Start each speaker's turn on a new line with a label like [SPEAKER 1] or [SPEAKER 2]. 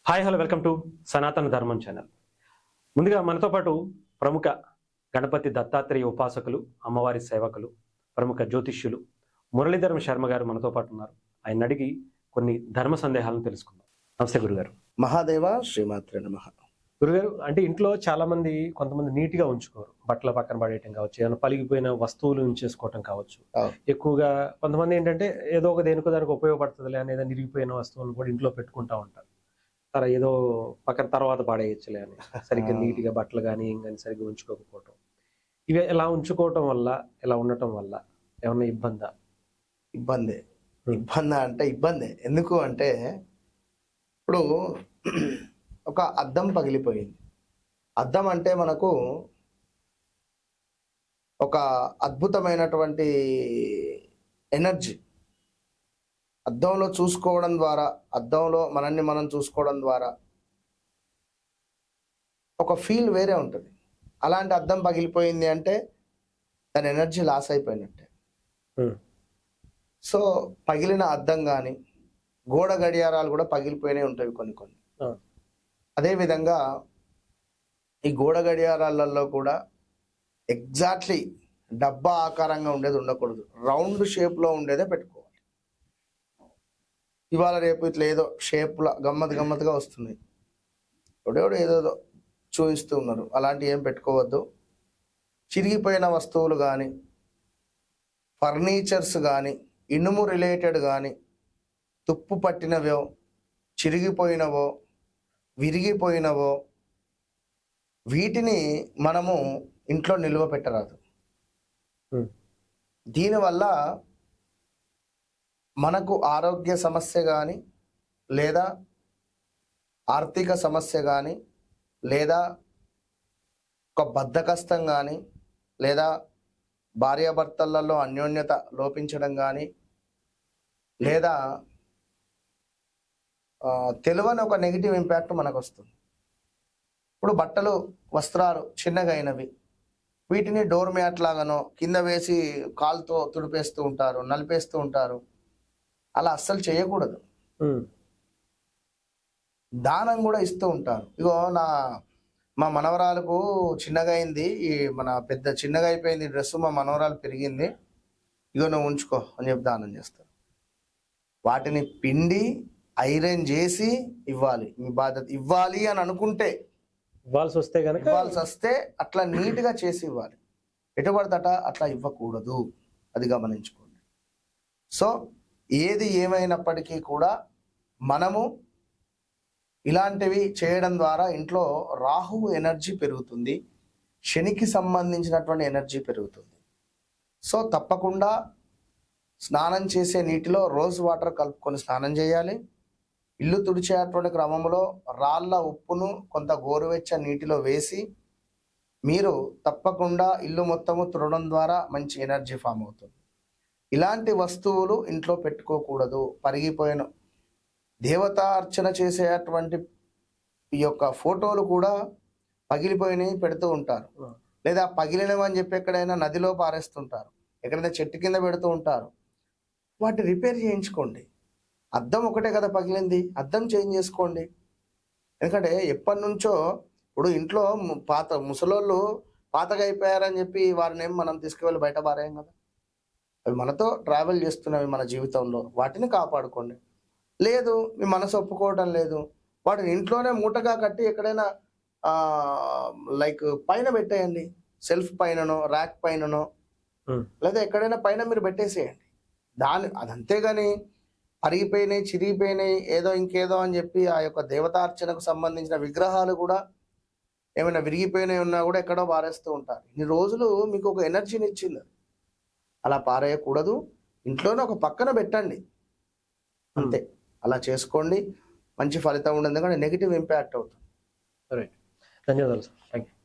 [SPEAKER 1] Hi hello welcome to సనాతన ధర్మం channel. ముందుగా మనతో పాటు ప్రముఖ గణపతి దత్తాత్రేయ ఉపాసకులు, అమ్మవారి సేవకులు, ప్రముఖ జ్యోతిష్యులు మురళీధరం శర్మ గారు మనతో పాటు ఉన్నారు. ఆయన అడిగి కొన్ని ధర్మ సందేహాలను తెలుసుకుందాం. నమస్తే గురుగారు.
[SPEAKER 2] మహాదేవ శ్రీమాత్రే నమః.
[SPEAKER 1] గురుగారు, అంటే ఇంట్లో చాలా మంది కొంతమంది నీట్గా ఉంచుకోరు. బట్టల పక్కన పడేయటం కావచ్చు, ఏమైనా పలిగిపోయిన వస్తువులు ఉంచేసుకోవటం కావచ్చు. ఎక్కువగా కొంతమంది ఏంటంటే ఏదో ఒక దేనికో దానికి ఉపయోగపడుతుందిలే అని ఏదైనా నిరిగిపోయిన వస్తువులను కూడా ఇంట్లో పెట్టుకుంటా ఉంటారు. ఏదో పక్కన తర్వాత పాడేయచ్చులే అని సరిగ్గా నీట్గా బట్టలు కానీ ఏం కానీ సరిగ్గా ఉంచుకోకపోవటం, ఇవి ఎలా ఉంచుకోవటం వల్ల, ఎలా ఉండటం వల్ల ఏమన్నా ఇబ్బందా?
[SPEAKER 2] ఇబ్బంది అంటే ఇబ్బంది. ఎందుకు అంటే ఇప్పుడు ఒక అద్దం పగిలిపోయింది. అద్దం అంటే మనకు ఒక అద్భుతమైనటువంటి ఎనర్జీ. అద్దంలో చూసుకోవడం ద్వారా, అద్దంలో మనల్ని మనం చూసుకోవడం ద్వారా ఒక ఫీల్ వేరే ఉంటుంది. అలాంటి అద్దం పగిలిపోయింది అంటే దాని ఎనర్జీ లాస్ అయిపోయినట్టే. సో పగిలిన అద్దం కానీ, గోడ గడియారాలు కూడా పగిలిపోయినవి ఉంటాయి కొన్ని. అదేవిధంగా ఈ గోడ గడియారాలలో కూడా ఎగ్జాక్ట్లీ డబ్బా ఆకారంగా ఉండేది ఉండకూడదు, రౌండ్ షేప్లో ఉండేదే పెట్టుకోవాలి. ఇవాళ రేపు ఇట్లా ఏదో షేప్లో గమ్మత్తుగా వస్తున్నాయి, ఎవడెవడు ఏదో చూపిస్తూ ఉన్నారు. అలాంటివి ఏం పెట్టుకోవద్దు. చిరిగిపోయిన వస్తువులు కానీ, ఫర్నిచర్స్ కానీ, ఇనుము రిలేటెడ్ కానీ, తుప్పు పట్టినవో, చిరిగిపోయినవో, విరిగిపోయినవో వీటిని మనము ఇంట్లో నిల్వ పెట్టరాదు. దీనివల్ల మనకు ఆరోగ్య సమస్య కానీ, లేదా ఆర్థిక సమస్య కానీ, లేదా ఒక బద్ధకస్తం కానీ, లేదా భార్యాభర్తలలో అన్యోన్యత లోపించడం కానీ, లేదా తెలియని ఒక నెగిటివ్ ఇంపాక్ట్ మనకు వస్తుంది. ఇప్పుడు బట్టలు, వస్త్రాలు చిన్నగా అయినవి, వీటిని డోర్ మ్యాట్ లాగానో కింద వేసి కాలుతో తుడిపేస్తూ ఉంటారు, నలిపేస్తూ ఉంటారు. అలా అస్సలు చేయకూడదు. దానం కూడా ఇస్తూ ఉంటారు. ఇగో మా మనవరాలకు చిన్నగా అయింది, మన పెద్ద చిన్నగా అయిపోయింది డ్రెస్సు, మా మనవరాలు పెరిగింది, ఇగో నువ్వు ఉంచుకో అని చెప్పి దానం చేస్తారు. వాటిని పిండి ఐరన్ చేసి ఇవ్వాలి. మీ బాధ్యత. ఇవ్వాలి అని అనుకుంటే,
[SPEAKER 1] ఇవ్వాల్సి వస్తే
[SPEAKER 2] అట్లా నీట్గా చేసి ఇవ్వాలి. ఎటుపడతట అట్లా ఇవ్వకూడదు. అది గమనించుకోండి. సో ఏది ఏమైనప్పటికీ కూడా మనము ఇలాంటివి చేయడం ద్వారా ఇంట్లో రాహువు ఎనర్జీ పెరుగుతుంది, శనికి సంబంధించినటువంటి ఎనర్జీ పెరుగుతుంది. సో తప్పకుండా స్నానం చేసే నీటిలో రోజ్ వాటర్ కలుపుకొని స్నానం చేయాలి. ఇల్లు తుడిచేటువంటి క్రమంలో రాళ్ళ ఉప్పును కొంత గోరువెచ్చ నీటిలో వేసి మీరు తప్పకుండా ఇల్లు మొత్తము తుడడం ద్వారా మంచి ఎనర్జీ ఫామ్ అవుతుంది. ఇలాంటి వస్తువులు ఇంట్లో పెట్టుకోకూడదు. పరిగిపోయిన దేవతా అర్చన చేసేటువంటి ఈ యొక్క ఫోటోలు కూడా పగిలిపోయినవి పెడుతూ ఉంటారు, లేదా పగిలినవి అని చెప్పి ఎక్కడైనా నదిలో పారేస్తుంటారు, ఎక్కడైనా చెట్టు కింద పెడుతూ ఉంటారు. వాటిని రిపేర్ చేయించుకోండి. అద్దం ఒకటే కదా పగిలింది, అద్దం చేంజ్ చేసుకోండి. ఎందుకంటే ఎప్పటి నుంచో ఇప్పుడు ఇంట్లో ముసలోళ్ళు పాతగా అయిపోయారని చెప్పి వారిని మనం తీసుకువెళ్ళి బయట పారేయం కదా. అవి మనతో ట్రావెల్ చేస్తున్నవి మన జీవితంలో, వాటిని కాపాడుకోండి. లేదు మీ మనసు ఒప్పుకోవడం లేదు, వాటిని ఇంట్లోనే మూటగా కట్టి ఎక్కడైనా లైక్ పైన పెట్టేయండి. సెల్ఫ్ పైననో, ర్యాక్ పైననో, లేదా ఎక్కడైనా పైన మీరు పెట్టేసేయండి. అదంతేగాని అరిగిపోయినాయి, చిరిగిపోయినాయి, ఏదో ఇంకేదో అని చెప్పి ఆ యొక్క దేవతార్చనకు సంబంధించిన విగ్రహాలు కూడా ఏమైనా విరిగిపోయినాయి ఉన్నా కూడా ఎక్కడో పారేస్తూ ఉంటారు. ఇన్ని రోజులు మీకు ఒక ఎనర్జీని ఇచ్చింది, అలా పారేయకూడదు. ఇంట్లోనే ఒక పక్కన పెట్టండి, అంతే. అలా చేసుకోండి, మంచి ఫలితం ఉండదు. ఎందుకంటే నెగిటివ్ ఇంపాక్ట్ అవుతుంది.
[SPEAKER 1] ధన్యవాదాలు సార్. Thank you.